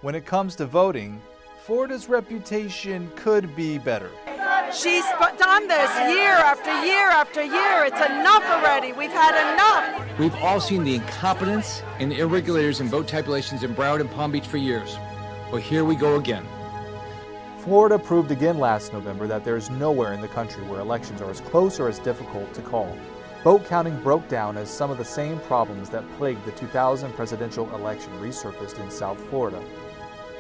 When it comes to voting, Florida's reputation could be better. She's done this year after year after year. It's enough already. We've had enough. We've all seen the incompetence and the irregularities in vote tabulations in Broward and Palm Beach for years. Well, here we go again. Florida proved again last November that there is nowhere in the country where elections are as close or as difficult to call. Vote counting broke down as some of the same problems that plagued the 2000 presidential election resurfaced in South Florida.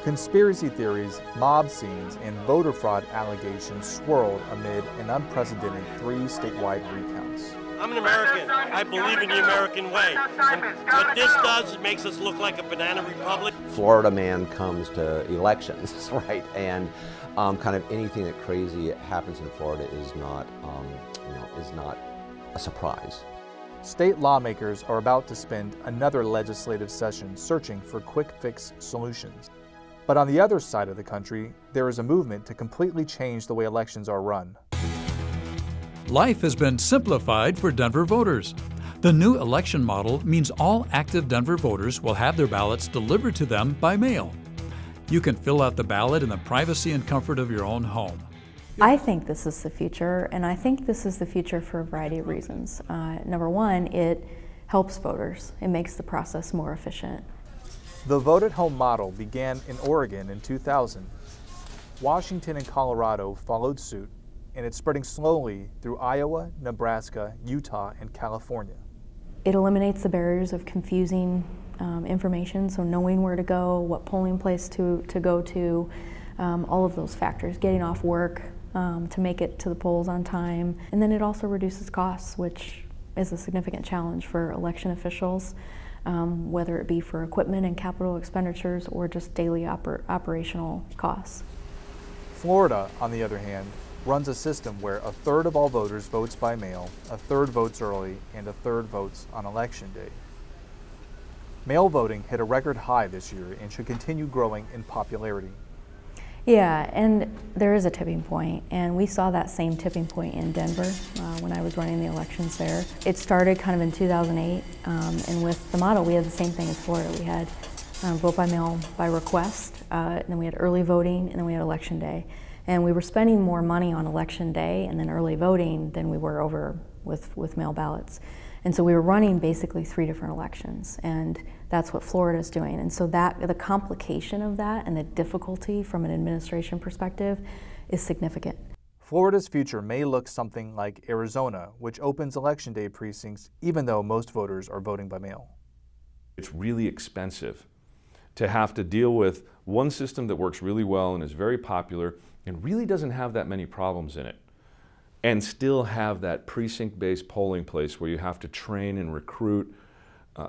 Conspiracy theories, mob scenes, and voter fraud allegations swirled amid an unprecedented 3 statewide recounts. I'm an American. I believe in the American way. And what this does, it makes us look like a banana republic. Florida man comes to elections, right? And kind of anything that crazy happens in Florida is not a surprise. State lawmakers are about to spend another legislative session searching for quick fix solutions. But on the other side of the country, there is a movement to completely change the way elections are run. Life has been simplified for Denver voters. The new election model means all active Denver voters will have their ballots delivered to them by mail. You can fill out the ballot in the privacy and comfort of your own home. I think this is the future, and I think this is the future for a variety of reasons. Number one, it helps voters. It makes the process more efficient. The vote-at-home model began in Oregon in 2000. Washington and Colorado followed suit, and it's spreading slowly through Iowa, Nebraska, Utah, and California. It eliminates the barriers of confusing information, so knowing where to go, what polling place to go to, all of those factors, getting off work to make it to the polls on time. And then it also reduces costs, which is a significant challenge for election officials, whether it be for equipment and capital expenditures or just daily operational costs. Florida, on the other hand, runs a system where a third of all voters votes by mail, a third votes early, and a third votes on election day. Mail voting hit a record high this year and should continue growing in popularity. Yeah, and there is a tipping point, and we saw that same tipping point in Denver when I was running the elections there. It started kind of in 2008, and with the model we had the same thing as Florida. We had vote by mail by request, and then we had early voting, and then we had election day. And we were spending more money on election day and then early voting than we were over with mail ballots. And so we were running basically 3 different elections, and that's what Florida is doing. And so the complication of that and the difficulty from an administration perspective is significant. Florida's future may look something like Arizona, which opens election day precincts even though most voters are voting by mail. It's really expensive to have to deal with one system that works really well and is very popular and really doesn't have that many problems in it, and still have that precinct-based polling place where you have to train and recruit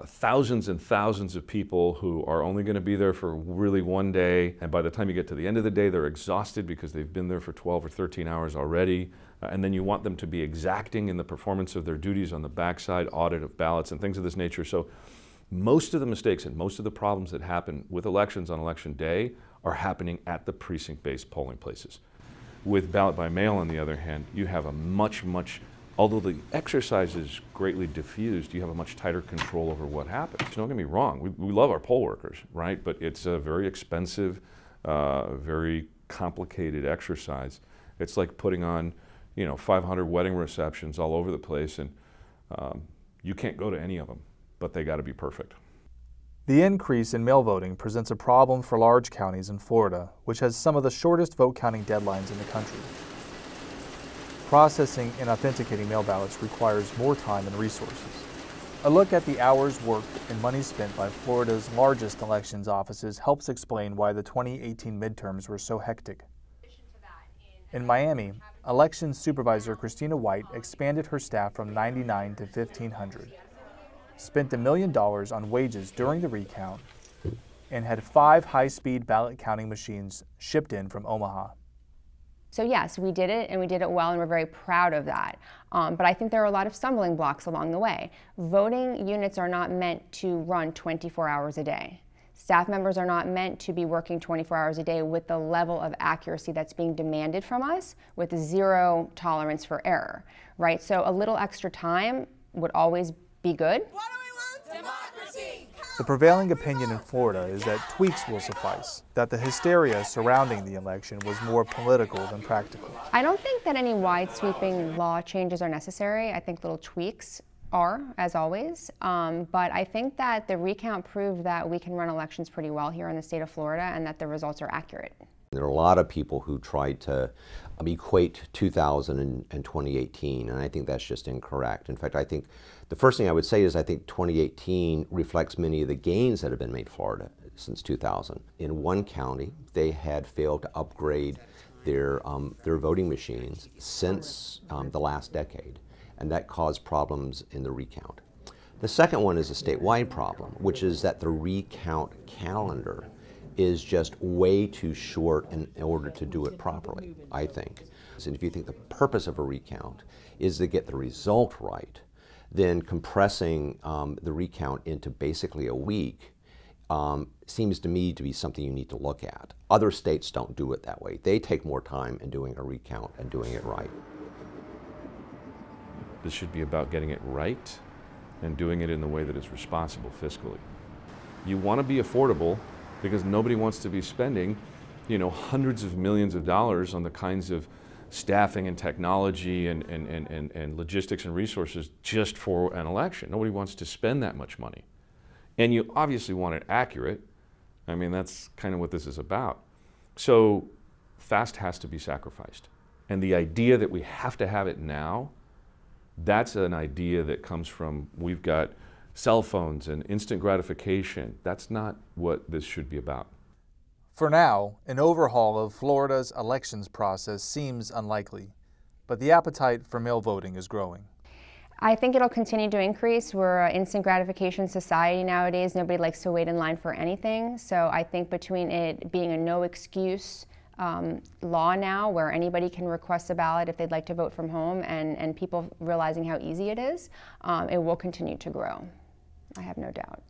thousands and thousands of people who are only going to be there for really one day, and by the time you get to the end of the day they're exhausted because they've been there for 12 or 13 hours already, and then you want them to be exacting in the performance of their duties on the backside, audit of ballots and things of this nature. So most of the mistakes and most of the problems that happen with elections on election day are happening at the precinct-based polling places. With ballot by mail, on the other hand, you have a much, although the exercise is greatly diffused, you have a much tighter control over what happens. Don't get me wrong, we love our poll workers, right? But it's a very expensive, very complicated exercise. It's like putting on, 500 wedding receptions all over the place, and you can't go to any of them, but they got to be perfect. The increase in mail voting presents a problem for large counties in Florida, which has some of the shortest vote counting deadlines in the country. Processing and authenticating mail ballots requires more time and resources. A look at the hours worked and money spent by Florida's largest elections offices helps explain why the 2018 midterms were so hectic. In Miami, Elections Supervisor Christina White expanded her staff from 99 to 1,500. Spent $1 million on wages during the recount, and had 5 high-speed ballot counting machines shipped in from Omaha. So yes, we did it, and we did it well, and we're very proud of that. But I think there are a lot of stumbling blocks along the way. Voting units are not meant to run 24 hours a day. Staff members are not meant to be working 24 hours a day with the level of accuracy that's being demanded from us, with zero tolerance for error, right? So a little extra time would always be good. What do we want? Democracy! The prevailing opinion in Florida is that tweaks will suffice, that the hysteria surrounding the election was more political than practical. I don't think that any wide sweeping law changes are necessary. I think little tweaks are, as always. But I think that the recount proved that we can run elections pretty well here in the state of Florida and that the results are accurate. There are a lot of people who tried to equate 2000 and 2018, and I think that's just incorrect. In fact, I think the first thing I would say is I think 2018 reflects many of the gains that have been made in Florida since 2000. In one county, they had failed to upgrade their voting machines since the last decade, and that caused problems in the recount. The second one is a statewide problem, which is that the recount calendar is just way too short in order to do it properly, I think. And if you think the purpose of a recount is to get the result right, then compressing the recount into basically a week seems to me to be something you need to look at. Other states don't do it that way. They take more time in doing a recount and doing it right. This should be about getting it right and doing it in the way that is responsible fiscally. You want to be affordable because nobody wants to be spending, hundreds of millions of dollars on the kinds of staffing and technology and logistics and resources just for an election. Nobody wants to spend that much money. And you obviously want it accurate. I mean, that's kind of what this is about. So fast has to be sacrificed. And the idea that we have to have it now, that's an idea that comes from, we've got cell phones and instant gratification. That's not what this should be about. For now, an overhaul of Florida's elections process seems unlikely, but the appetite for mail voting is growing. I think it'll continue to increase. We're an instant gratification society nowadays. Nobody likes to wait in line for anything. So I think between it being a no excuse law now, where anybody can request a ballot if they'd like to vote from home, and people realizing how easy it is, it will continue to grow. I have no doubt.